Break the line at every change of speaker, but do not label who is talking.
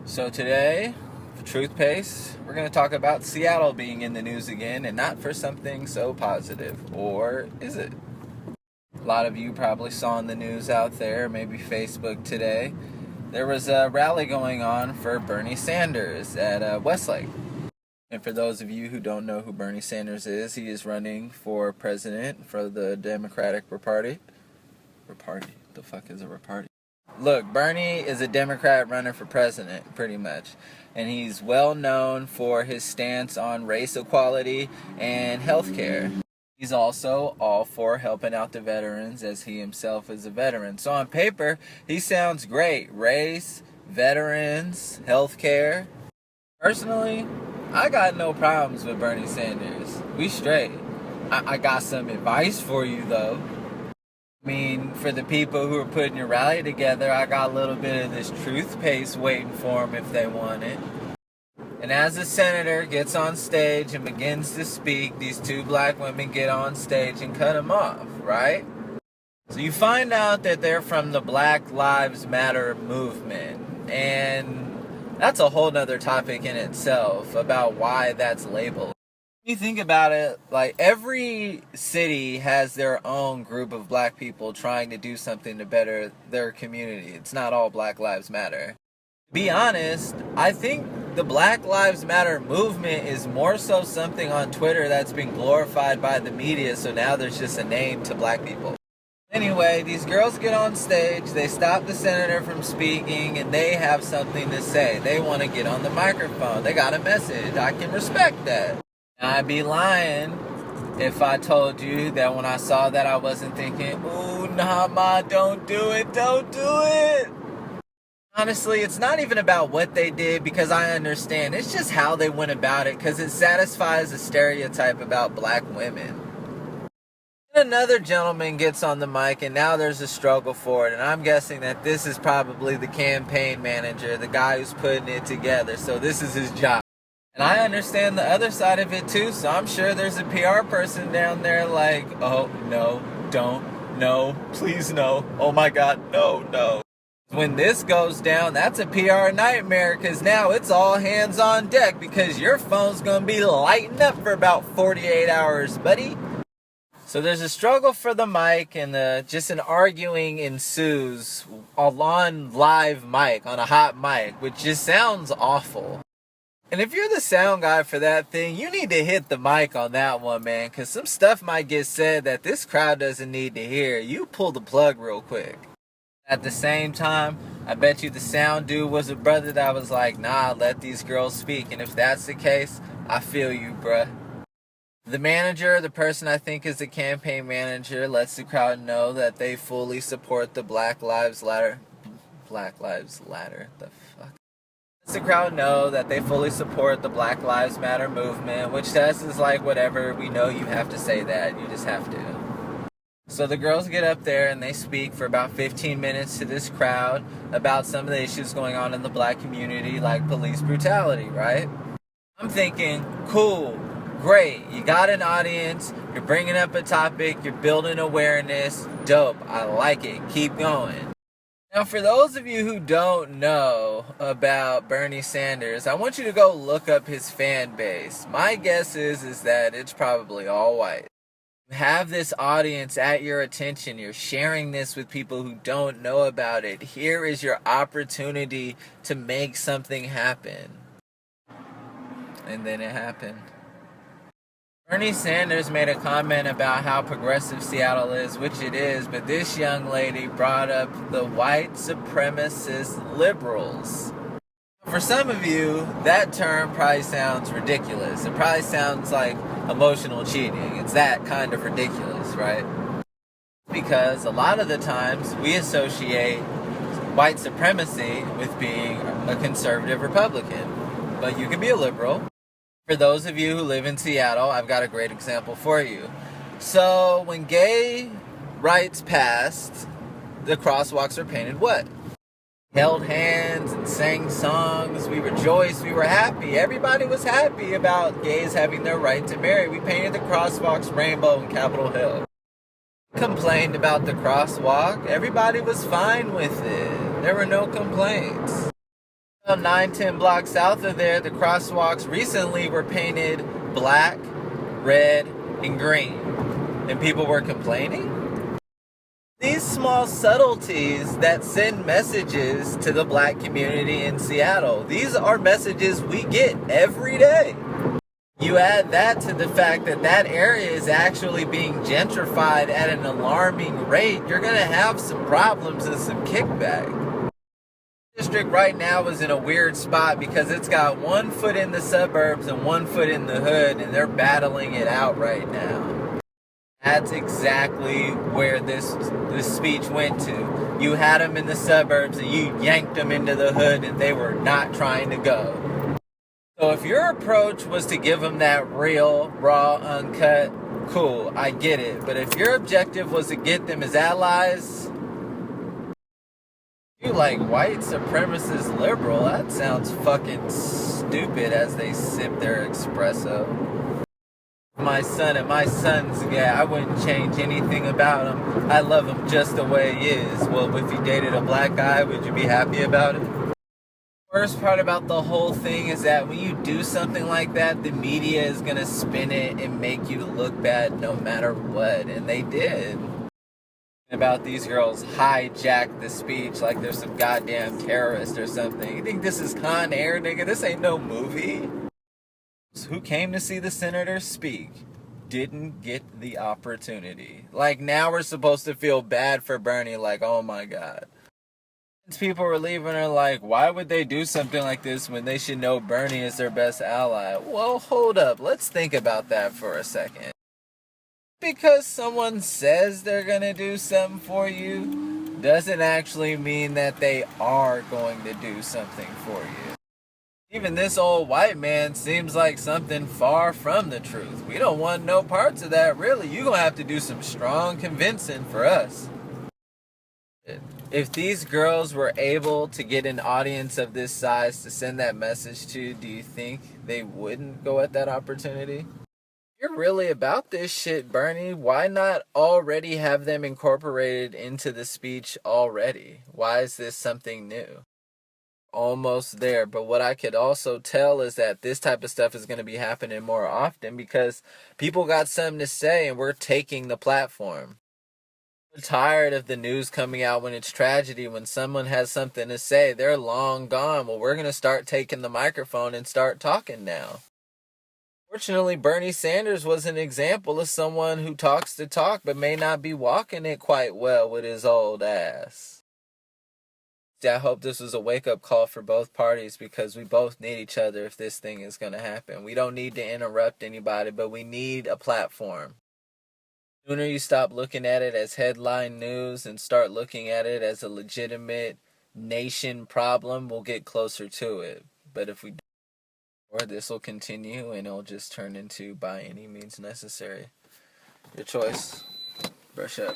So today, for Truthpaste, we're going to talk about Seattle being in the news again, and not for something so positive. Or is it? A lot of you probably saw in the news out there, maybe Facebook today, there was a rally going on for Bernie Sanders at Westlake. And for those of you who don't know who Bernie Sanders is, he is running for president for the Democratic Party. The fuck is a party? Look, Bernie is a Democrat running for president, pretty much. And he's well known for his stance on race equality and healthcare. He's also all for helping out the veterans, as he himself is a veteran. So on paper, he sounds great. Race, veterans, healthcare. Personally, I got no problems with Bernie Sanders. We straight. I got some advice for you, though. I mean, for the people who are putting your rally together, I got a little bit of this Truthpaste waiting for them if they want it. And as the senator gets on stage and begins to speak, these two black women get on stage and cut him off, right? So you find out that they're from the BlackLivesMatter movement. And that's a whole nother topic in itself about why that's labeled. You think about it, like every city has their own group of black people trying to do something to better their community. It's not all Black Lives Matter. To be honest, I think the Black Lives Matter movement is more so something on Twitter that's been glorified by the media, so now there's just a name to black people. Anyway, these girls get on stage, they stop the senator from speaking, and they have something to say. They want to get on the microphone. They got a message. I can respect that. I'd be lying if I told you that when I saw that I wasn't thinking, ooh, nah, ma, don't do it, don't do it. Honestly, it's not even about what they did because I understand. It's just how they went about it because it satisfies a stereotype about black women. And another gentleman gets on the mic and now there's a struggle for it. And I'm guessing that this is probably the campaign manager, the guy who's putting it together. So this is his job. And I understand the other side of it too, so I'm sure there's a PR person down there like, oh, no, don't, no, please no, oh my God, no. When this goes down, that's a PR nightmare, because now it's all hands on deck, because your phone's going to be lighting up for about 48 hours, buddy. So there's a struggle for the mic, and just an arguing ensues on live mic, on a hot mic, which just sounds awful. And if you're the sound guy for that thing, you need to hit the mic on that one, man, because some stuff might get said that this crowd doesn't need to hear. You pull the plug real quick. At the same time, I bet you the sound dude was a brother that was like, nah, let these girls speak. And if that's the case, I feel you, bruh. The manager, the person I think is the campaign manager, lets the crowd know that they fully support the Black Lives Matter. The fuck? The crowd know that they fully support the Black Lives Matter movement, which to us is like whatever, we know you have to say that, you just have to. So the girls get up there and they speak for about 15 minutes to this crowd about some of the issues going on in the black community, like police brutality, right? I'm thinking, cool, great, you got an audience, you're bringing up a topic, you're building awareness, dope, I like it, keep going. Now, for those of you who don't know about Bernie Sanders, I want you to go look up his fan base. My guess is that it's probably all white. You have this audience at your attention. You're sharing this with people who don't know about it. Here is your opportunity to make something happen. And then it happened. Bernie Sanders made a comment about how progressive Seattle is, which it is, but this young lady brought up the white supremacist liberals. For some of you, that term probably sounds ridiculous. It probably sounds like emotional cheating. It's that kind of ridiculous, right? Because a lot of the times we associate white supremacy with being a conservative Republican. But you can be a liberal. For those of you who live in Seattle, I've got a great example for you. So, when gay rights passed, the crosswalks were painted what? Held hands and sang songs. We rejoiced. We were happy. Everybody was happy about gays having their right to marry. We painted the crosswalks rainbow in Capitol Hill. Complained about the crosswalk. Everybody was fine with it. There were no complaints. 9-10 blocks south of there, the crosswalks recently were painted black, red, and green. And people were complaining. These small subtleties that send messages to the black community in Seattle, these are messages we get every day. You add that to the fact that that area is actually being gentrified at an alarming rate, you're going to have some problems and some kickback. The district right now is in a weird spot because it's got 1 foot in the suburbs and 1 foot in the hood, and they're battling it out right now. That's exactly where this speech went to. You had them in the suburbs and you yanked them into the hood, and they were not trying to go. So if your approach was to give them that real, raw, uncut, cool, I get it. But if your objective was to get them as allies, you like white supremacist liberal, that sounds fucking stupid as they sip their espresso. My son and my son's guy, I wouldn't change anything about him. I love him just the way he is. Well, if he dated a black guy, would you be happy about it? Worst part about the whole thing is that when you do something like that, the media is going to spin it and make you look bad no matter what. And they did. About these girls hijacked the speech like there's some goddamn terrorist or something. You think this is Con Air, nigga? This ain't no movie. Who came to see the senator speak didn't get the opportunity. Like, now we're supposed to feel bad for Bernie, like, oh my God. People were leaving are like, why would they do something like this when they should know Bernie is their best ally? Well, hold up. Let's think about that for a second. Because someone says they're going to do something for you doesn't actually mean that they are going to do something for you. Even this old white man seems like something far from the truth. We don't want no parts of that, really. You're going to have to do some strong convincing for us. If these girls were able to get an audience of this size to send that message to, do you think they wouldn't go at that opportunity? If you're really about this shit, Bernie, why not already have them incorporated into the speech already? Why is this something new? Almost there, but what I could also tell is that this type of stuff is going to be happening more often because people got something to say and we're taking the platform. I'm tired of the news coming out when it's tragedy. When someone has something to say, they're long gone. Well, we're going to start taking the microphone and start talking now. Fortunately, Bernie Sanders was an example of someone who talks the talk but may not be walking it quite well with his old ass. I hope this was a wake-up call for both parties because we both need each other if this thing is going to happen. We don't need to interrupt anybody, but we need a platform. The sooner you stop looking at it as headline news and start looking at it as a legitimate nation problem, we'll get closer to it. But if we don't, or this will continue and it'll just turn into by any means necessary. Your choice. Brush up.